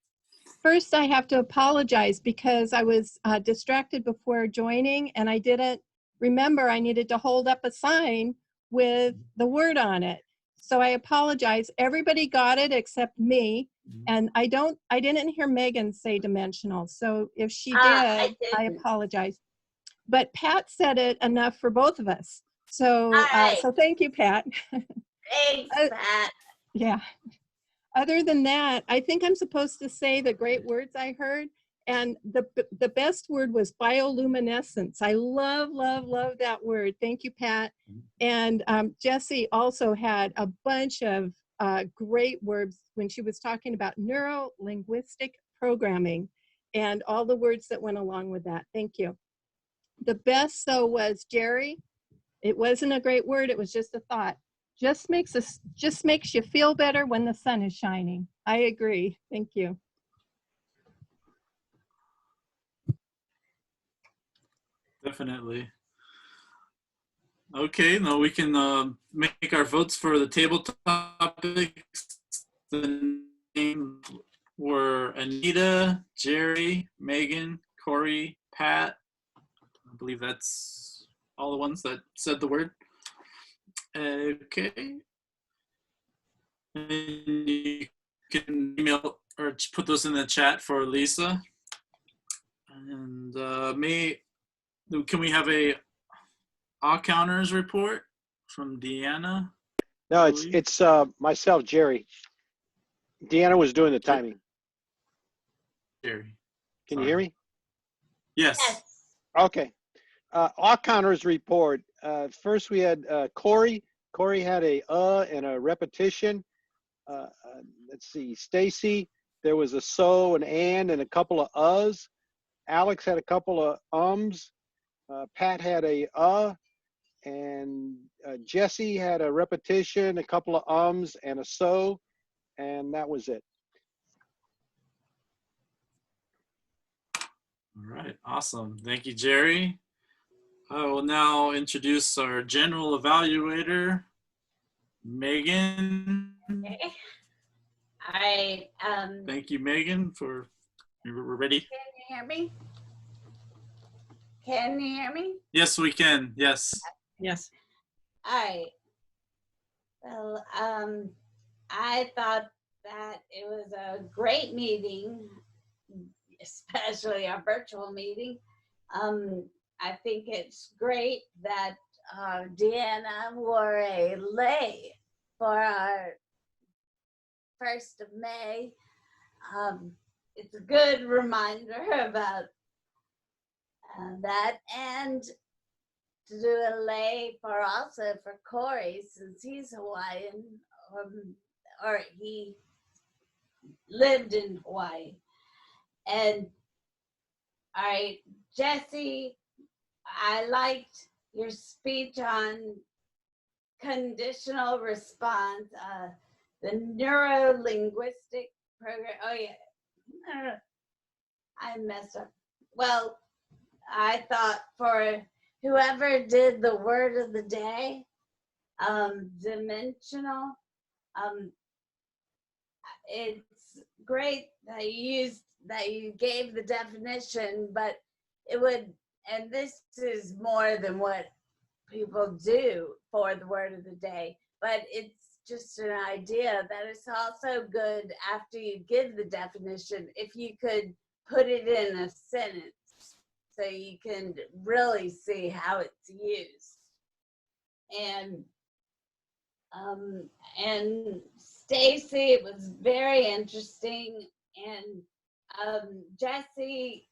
First, I have to apologize because I was distracted before joining and I didn't remember I needed to hold up a sign with the word on it. So I apologize. Everybody got it except me. And I didn't hear Megan say dimensional. So if she did, I apologize. But Pat said it enough for both of us. So, so thank you, Pat. Thanks, Pat. Yeah. Other than that, I think I'm supposed to say the great words I heard. And the best word was bioluminescence. I love, love, love that word. Thank you, Pat. And Jessie also had a bunch of great words when she was talking about neuro-linguistic programming and all the words that went along with that. Thank you. The best, though, was Jerry. It wasn't a great word. It was just a thought. Just makes you feel better when the sun is shining. I agree. Thank you. Definitely. Okay, now we can make our votes for the table topics. The names were Anita, Jerry, Megan, Corey, Pat. I believe that's all the ones that said the word. Okay. And you can email or put those in the chat for Lisa. And can we have a counters report from Deanna? No, it's myself, Jerry. Deanna was doing the timing. Jerry. Can you hear me? Yes. Okay. All counters report. First we had Corey. Corey had a and a repetition. Let's see, Stacy, there was a so, an and a couple of uhs. Alex had a couple of ums. Pat had a and Jesse had a repetition, a couple of ums and a so, and that was it. All right, awesome. Thank you, Jerry. I will now introduce our general evaluator, Megan. Okay. I Thank you, Megan, for we're ready. Can you hear me? Can you hear me? Yes, we can. Yes. Yes. All right. Well, I thought that it was a great meeting, especially our virtual meeting. I think it's great that Deanna wore a lei for our 1st of May. It's a good reminder about that, and to do a lei for also for Corey, since he's Hawaiian, or he lived in Hawaii. And all right, Jesse, I liked your speech on conditional response, the neuro-linguistic program. Oh yeah, I messed up. Well, I thought for whoever did the word of the day, dimensional, it's great that you gave the definition, but it would, and this is more than what people do for the word of the day, but it's just an idea that it's also good after you give the definition if you could put it in a sentence so you can really see how it's used. And Stacy, it was very interesting. And Jesse,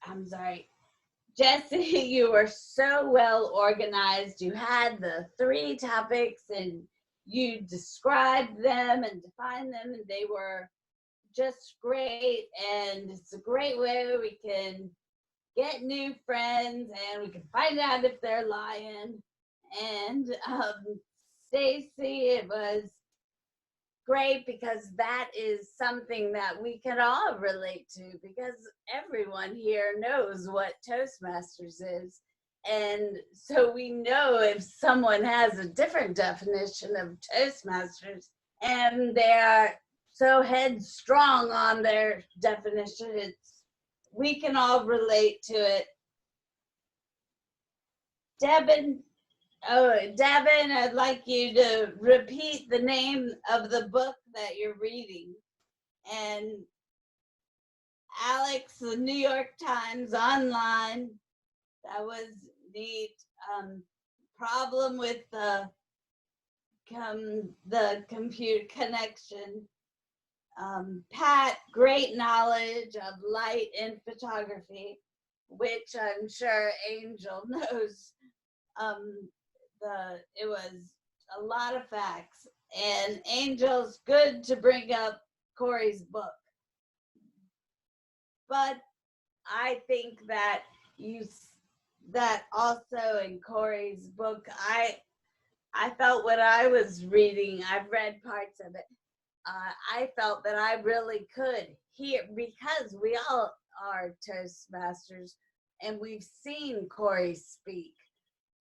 you were so well organized. You had the 3 topics and you described them and defined them, and they were just great. And it's a great way we can get new friends and we can find out if they're lying. And Stacy, it was great because that is something that we can all relate to, because everyone here knows what Toastmasters is. And so we know if someone has a different definition of Toastmasters and they are so headstrong on their definition, we can all relate to it. Devin, I'd like you to repeat the name of the book that you're reading. And Alex, the New York Times Online, that was neat. Problem with the computer connection. Pat, great knowledge of light in photography, which I'm sure Angel knows. It was a lot of facts, and Angel's good to bring up Corey's book. But I think that also in Corey's book, I felt when I was reading, I've read parts of it, I felt that I really could hear, because we all are Toastmasters and we've seen Corey speak,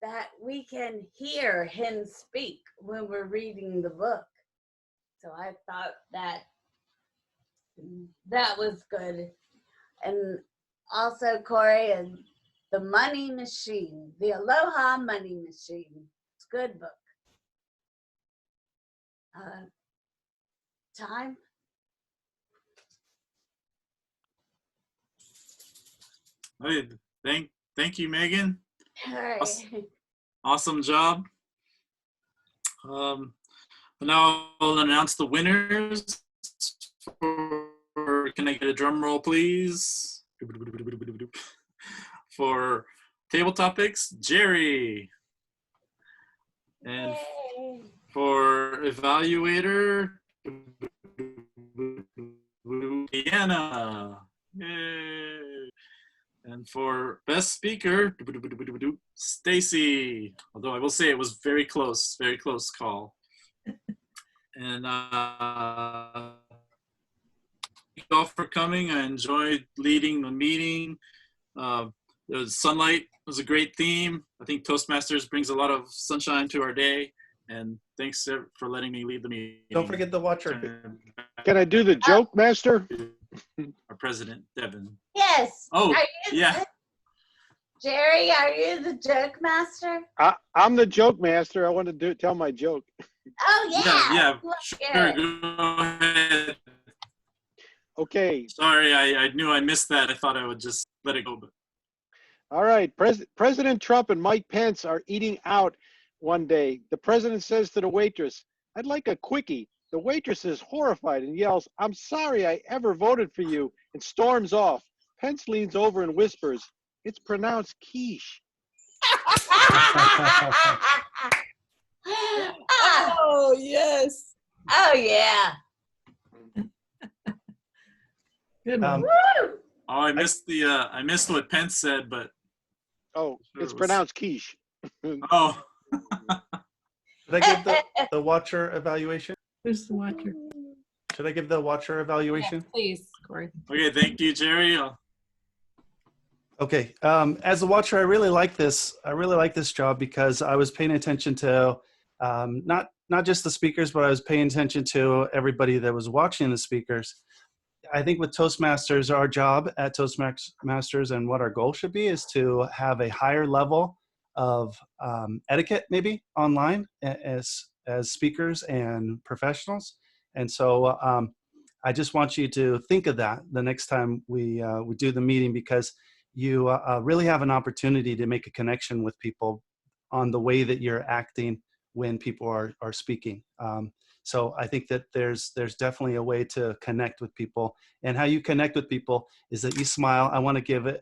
that we can hear him speak when we're reading the book. So I thought that was good. And also Corey, and the Money Machine, the Aloha Money Machine. It's a good book. time. Hey, thank you, Megan. All right. Awesome job. Now I'll announce the winners. Can I get a drum roll, please? For table topics, Jerry. And Yay. for evaluator, Deanna. Yay. And for best speaker, Stacy. Although I will say it was very close call. And thank you all for coming. I enjoyed leading the meeting. The sunlight was a great theme. I think Toastmasters brings a lot of sunshine to our day. And thanks for letting me lead the meeting. Don't forget the watcher. Can I do the joke, Master? Our president, Devin. Yes. Oh, Are you yeah. Jerry, are you the joke master? I'm the joke master. I want to tell my joke. Oh, yeah. Yeah, Let's sure. hear it. Go ahead. Okay. Sorry, I knew I missed that. I thought I would just let it go. But All right. President Trump and Mike Pence are eating out one day. The president says to the waitress, "I'd like a quickie." The waitress is horrified and yells, "I'm sorry I ever voted for you," and storms off. Pence leans over and whispers, "It's pronounced quiche." Oh, yes. Oh, yeah. Good one. Woo! oh, I missed what Pence said, but Oh, Sure it's was- pronounced quiche. oh, Should I give the watcher evaluation? Who's the watcher? Should I give the watcher evaluation? Yes, please, Corey. okay. Thank you, Jerry. Okay. As a watcher, I really like this. I really like this job because I was paying attention to not just the speakers, but I was paying attention to everybody that was watching the speakers. I think with Toastmasters, our job at Toastmasters and what our goal should be is to have a higher level of etiquette, maybe online as speakers and professionals. And so I just want you to think of that the next time we do the meeting, because you really have an opportunity to make a connection with people on the way that you're acting when people are speaking. So I think that there's definitely a way to connect with people, and how you connect with people is that you smile. I want to give a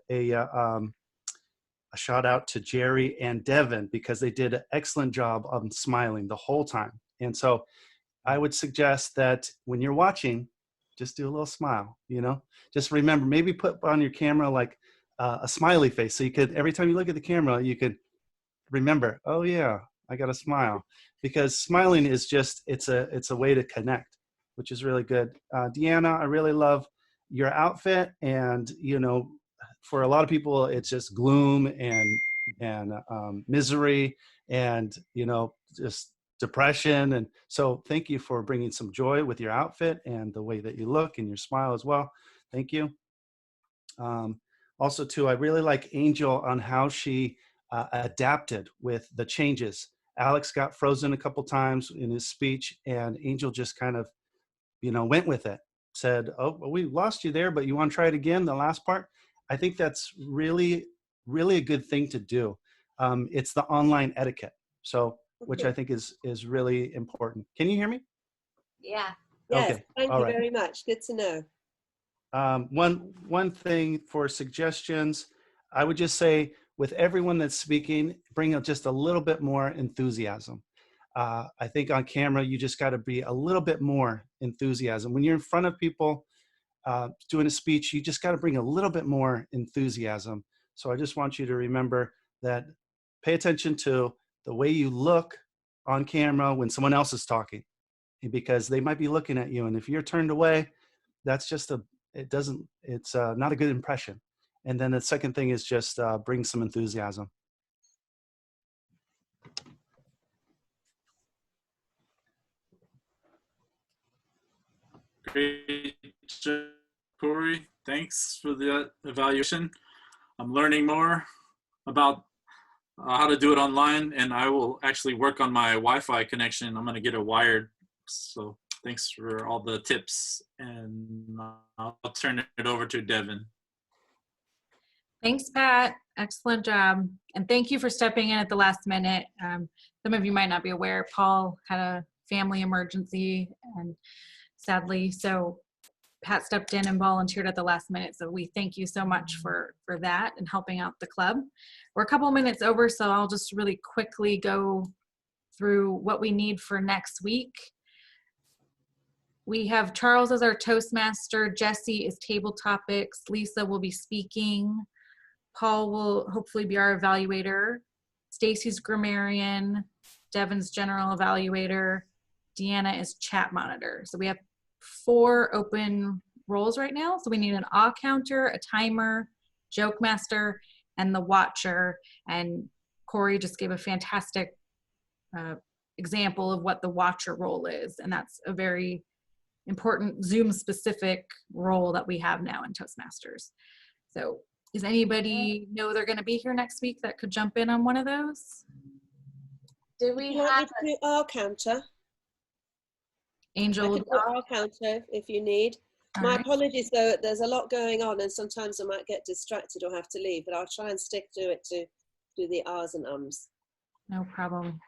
shout out to Jerry and Devin, because they did an excellent job of smiling the whole time. And so I would suggest that when you're watching, just do a little smile, just remember, maybe put on your camera like a smiley face. So you could, every time you look at the camera, you could remember, oh yeah, I got to smile, because smiling is just, it's a way to connect, which is really good. Deanna, I really love your outfit, and for a lot of people, it's just gloom and misery and just depression. And so thank you for bringing some joy with your outfit and the way that you look and your smile as well. Thank you. Also too, I really like Angel on how she adapted with the changes. Alex got frozen a couple times in his speech, and Angel just kind of, went with it. Said, "Oh, well, we lost you there, but you want to try it again, the last part?" I think that's really, really a good thing to do. It's the online etiquette, so which I think is really important. Can you hear me? Yeah. Yes, Okay, thank all you right. very much. Good to know. One thing for suggestions, I would just say, with everyone that's speaking, bring up just a little bit more enthusiasm. I think on camera, you just got to be a little bit more enthusiasm. When you're in front of people doing a speech, you just got to bring a little bit more enthusiasm. So I just want you to remember that. Pay attention to the way you look on camera when someone else is talking, because they might be looking at you. And if you're turned away, that's just it's not a good impression. And then the second thing is just bring some enthusiasm. Great job, Corey. Thanks for the evaluation. I'm learning more about how to do it online, and I will actually work on my Wi-Fi connection. I'm going to get a wired So thanks for all the tips, and I'll turn it over to Devin. Thanks, Pat. Excellent job. And thank you for stepping in at the last minute. Some of you might not be aware, Paul had a family emergency, and sadly, so Pat stepped in and volunteered at the last minute. So we thank you so much for that and helping out the club. We're a couple minutes over, so I'll just really quickly go through what we need for next week. We have Charles as our Toastmaster, Jesse is table topics, Lisa will be speaking, Paul will hopefully be our evaluator, Stacy's grammarian, Devin's general evaluator, Deanna is chat monitor. So we have 4 open roles right now. So we need an awe counter, a timer, joke master, and the watcher. And Corey just gave a fantastic example of what the watcher role is. And that's a very important Zoom specific role that we have now in Toastmasters. So does anybody know they're going to be here next week that could jump in on one of those? Do we You want me have to do our counter? Angel I will can do our counter if you need. All My right. apologies though, there's a lot going on and sometimes I might get distracted or have to leave, but I'll try and stick to it to do the ahs and ums. No problem.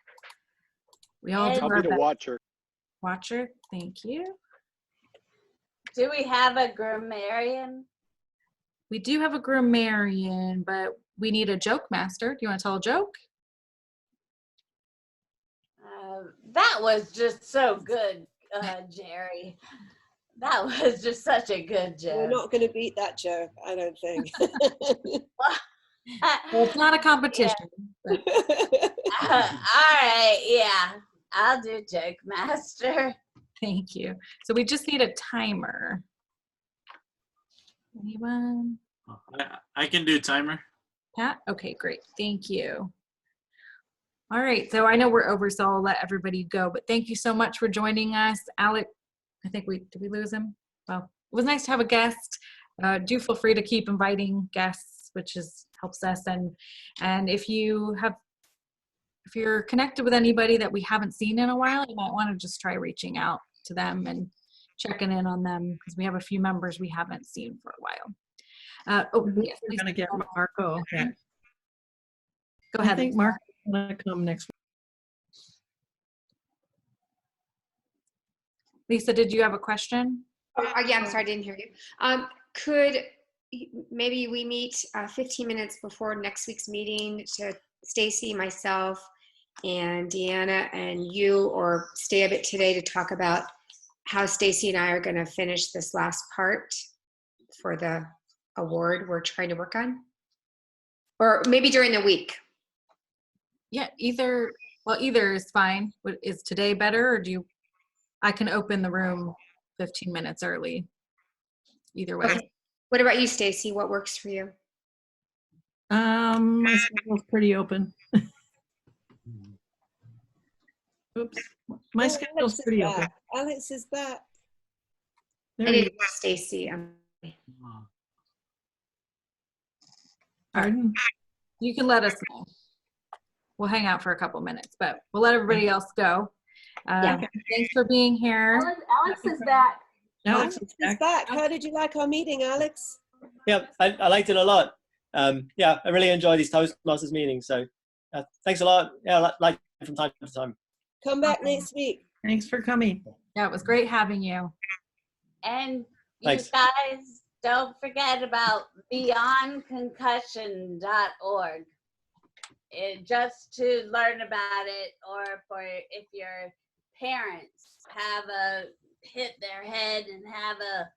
We all do I'll our be the best. watcher. Watcher, thank you. Do we have a grammarian? We do have a grammarian, but we need a joke master. Do you want to tell a joke? That was just so good, Jerry. That was just such a good We're joke. not going to beat that joke, I don't think. Well, it's not a competition. All right, yeah. I'll do joke master. Thank you. So we just need a timer. Anyone? I can do timer. Pat? Okay, great. Thank you. All right, so I know we're over, so I'll let everybody go, but thank you so much for joining us. Alec, I think did we lose him? Well, it was nice to have a guest. Do feel free to keep inviting guests, which helps us. And if you're connected with anybody that we haven't seen in a while, you might want to just try reaching out to them and checking in on them, because we have a few members we haven't seen for a while. Yes, We're going to get Marco. Yeah. Go ahead. I think Marco's going to come next week. Lisa, did you have a question? Yeah, I'm sorry, I didn't hear you. Could maybe we meet 15 minutes before next week's meeting to Stacy, myself, and Deanna, and you, or stay a bit today to talk about how Stacy and I are going to finish this last part for the award we're trying to work on? Or maybe during the week. Yeah, either is fine. Is today better, or I can open the room 15 minutes early. Either way. Okay. What about you, Stacy? What works for you? My schedule's pretty open. Oops. My schedule's pretty open. Alex is back. There I you didn't hear Stacy. Pardon? You can let us know. We'll hang out for a couple minutes, but we'll let everybody else go. Thanks for being here. Alex is back. Alex is back. How did you like our meeting, Alex? Yeah, I liked it a lot. Yeah, I really enjoy these Toastmasters meetings. So thanks a lot. Yeah, I like it from time to time. Come back next week. Thanks for coming. Yeah, it was great having you. And you Thanks. guys, don't forget about beyondconcussion.org. Just to learn about it, or for if your parents have hit their head and have a